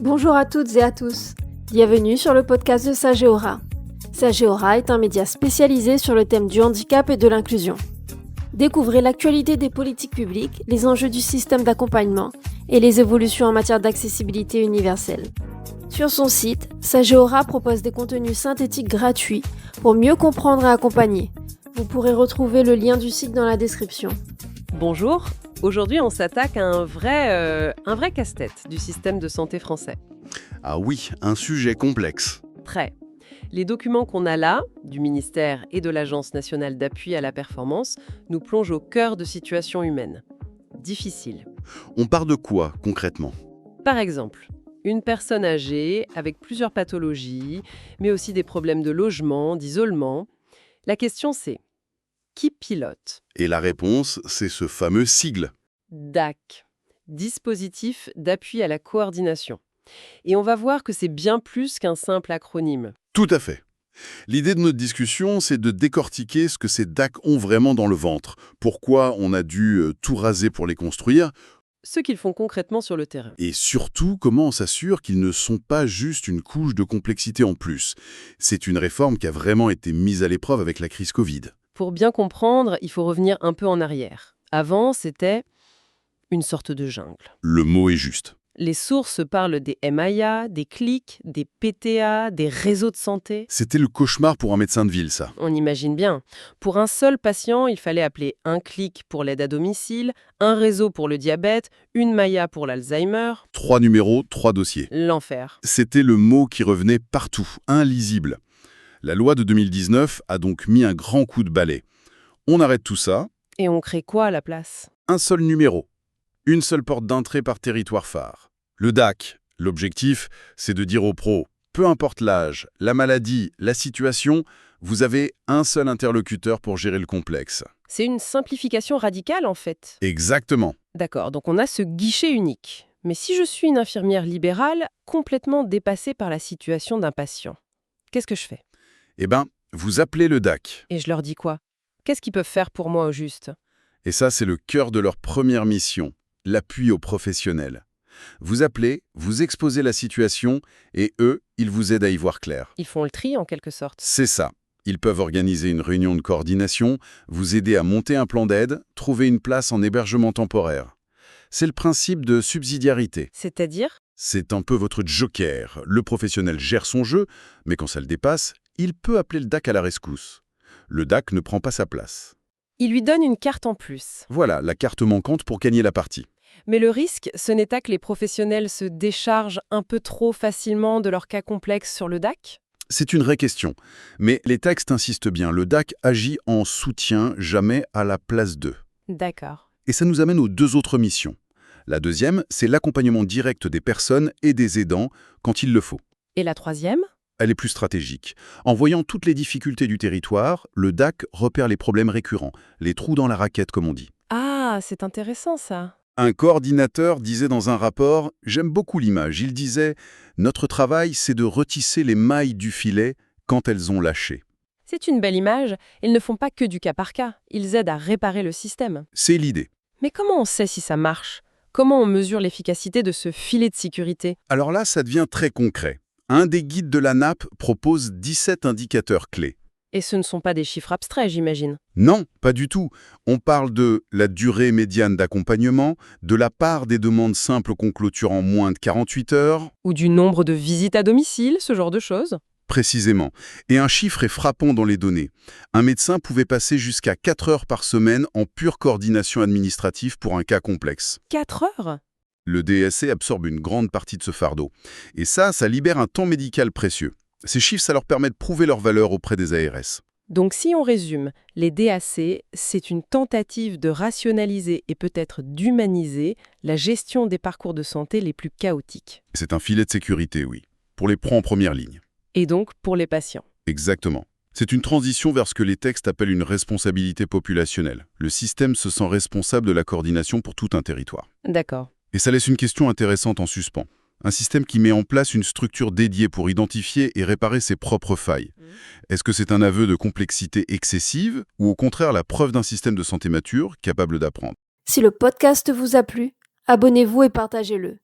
Bonjour à toutes et à tous. Bienvenue sur le podcast de Sageora. Sageora est un média spécialisé sur le thème du handicap et de l'inclusion. Découvrez l'actualité des politiques publiques, les enjeux du système d'accompagnement et les évolutions en matière d'accessibilité universelle. Sur son site, Sageora propose des contenus synthétiques gratuits pour mieux comprendre et accompagner. Vous pourrez retrouver le lien du site dans la description. Bonjour, aujourd'hui on s'attaque à un vrai casse-tête du système de santé français. Ah oui, un sujet complexe. Très. Les documents qu'on a là, du ministère et de l'Agence nationale d'appui à la performance, nous plongent au cœur de situations humaines. Difficiles. On part de quoi, concrètement? Par exemple, une personne âgée avec plusieurs pathologies, mais aussi des problèmes de logement, d'isolement. La question c'est, qui pilote? Et la réponse, c'est ce fameux sigle. DAC, dispositif d'appui à la coordination. Et on va voir que c'est bien plus qu'un simple acronyme. Tout à fait. L'idée de notre discussion, c'est de décortiquer ce que ces DAC ont vraiment dans le ventre. Pourquoi on a dû tout raser pour les construire. Ce qu'ils font concrètement sur le terrain. Et surtout, comment on s'assure qu'ils ne sont pas juste une couche de complexité en plus. C'est une réforme qui a vraiment été mise à l'épreuve avec la crise Covid. Pour bien comprendre, il faut revenir un peu en arrière. Avant, c'était une sorte de jungle. Le mot est juste. Les sources parlent des MIA, des clics, des PTA, des réseaux de santé. C'était le cauchemar pour un médecin de ville, ça. On imagine bien. Pour un seul patient, il fallait appeler un clic pour l'aide à domicile, un réseau pour le diabète, une MIA pour l'Alzheimer. 3 numéros, 3 dossiers. L'enfer. C'était le mot qui revenait partout, inlisible. La loi de 2019 a donc mis un grand coup de balai. On arrête tout ça. Et on crée quoi à la place? Un seul numéro. Une seule porte d'entrée par territoire phare. Le DAC. L'objectif, c'est de dire aux pros, peu importe l'âge, la maladie, la situation, vous avez un seul interlocuteur pour gérer le complexe. C'est une simplification radicale en fait. Exactement. D'accord, donc on a ce guichet unique. Mais si je suis une infirmière libérale, complètement dépassée par la situation d'un patient, qu'est-ce que je fais? Eh bien, vous appelez le DAC. Et je leur dis quoi? Qu'est-ce qu'ils peuvent faire pour moi au juste? Et ça, c'est le cœur de leur première mission, l'appui aux professionnels. Vous appelez, vous exposez la situation, et eux, ils vous aident à y voir clair. Ils font le tri en quelque sorte. C'est ça. Ils peuvent organiser une réunion de coordination, vous aider à monter un plan d'aide, trouver une place en hébergement temporaire. C'est le principe de subsidiarité. C'est-à-dire? C'est un peu votre joker. Le professionnel gère son jeu, mais quand ça le dépasse, il peut appeler le DAC à la rescousse. Le DAC ne prend pas sa place. Il lui donne une carte en plus. Voilà, la carte manquante pour gagner la partie. Mais le risque, ce n'est pas que les professionnels se déchargent un peu trop facilement de leur cas complexe sur le DAC? C'est une vraie question. Mais les textes insistent bien, le DAC agit en soutien, jamais à la place d'eux. D'accord. Et ça nous amène aux deux autres missions. La deuxième, c'est l'accompagnement direct des personnes et des aidants quand il le faut. Et la troisième? Elle est plus stratégique. En voyant toutes les difficultés du territoire, le DAC repère les problèmes récurrents, les trous dans la raquette comme on dit. Ah, c'est intéressant ça. Un coordinateur disait dans un rapport, j'aime beaucoup l'image, il disait « Notre travail, c'est de retisser les mailles du filet quand elles ont lâché ». C'est une belle image. Ils ne font pas que du cas par cas. Ils aident à réparer le système. C'est l'idée. Mais comment on sait si ça marche? Comment on mesure l'efficacité de ce filet de sécurité? Alors là, ça devient très concret. Un des guides de la NAP propose 17 indicateurs clés. Et ce ne sont pas des chiffres abstraits, j'imagine. Non, pas du tout. On parle de la durée médiane d'accompagnement, de la part des demandes simples qu'on clôture en moins de 48 heures. Ou du nombre de visites à domicile, ce genre de choses. Précisément. Et un chiffre est frappant dans les données. Un médecin pouvait passer jusqu'à 4 heures par semaine en pure coordination administrative pour un cas complexe. 4 heures? Le DSC absorbe une grande partie de ce fardeau. Et ça libère un temps médical précieux. Ces chiffres, ça leur permet de prouver leur valeur auprès des ARS. Donc si on résume, les DAC, c'est une tentative de rationaliser et peut-être d'humaniser la gestion des parcours de santé les plus chaotiques. C'est un filet de sécurité, oui, pour les pros en première ligne. Et donc pour les patients. Exactement. C'est une transition vers ce que les textes appellent une responsabilité populationnelle. Le système se sent responsable de la coordination pour tout un territoire. D'accord. Et ça laisse une question intéressante en suspens. Un système qui met en place une structure dédiée pour identifier et réparer ses propres failles. Est-ce que c'est un aveu de complexité excessive ou au contraire la preuve d'un système de santé mature capable d'apprendre? Si le podcast vous a plu, abonnez-vous et partagez-le.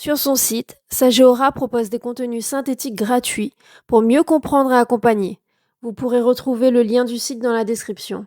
Sur son site, Sageora propose des contenus synthétiques gratuits pour mieux comprendre et accompagner. Vous pourrez retrouver le lien du site dans la description.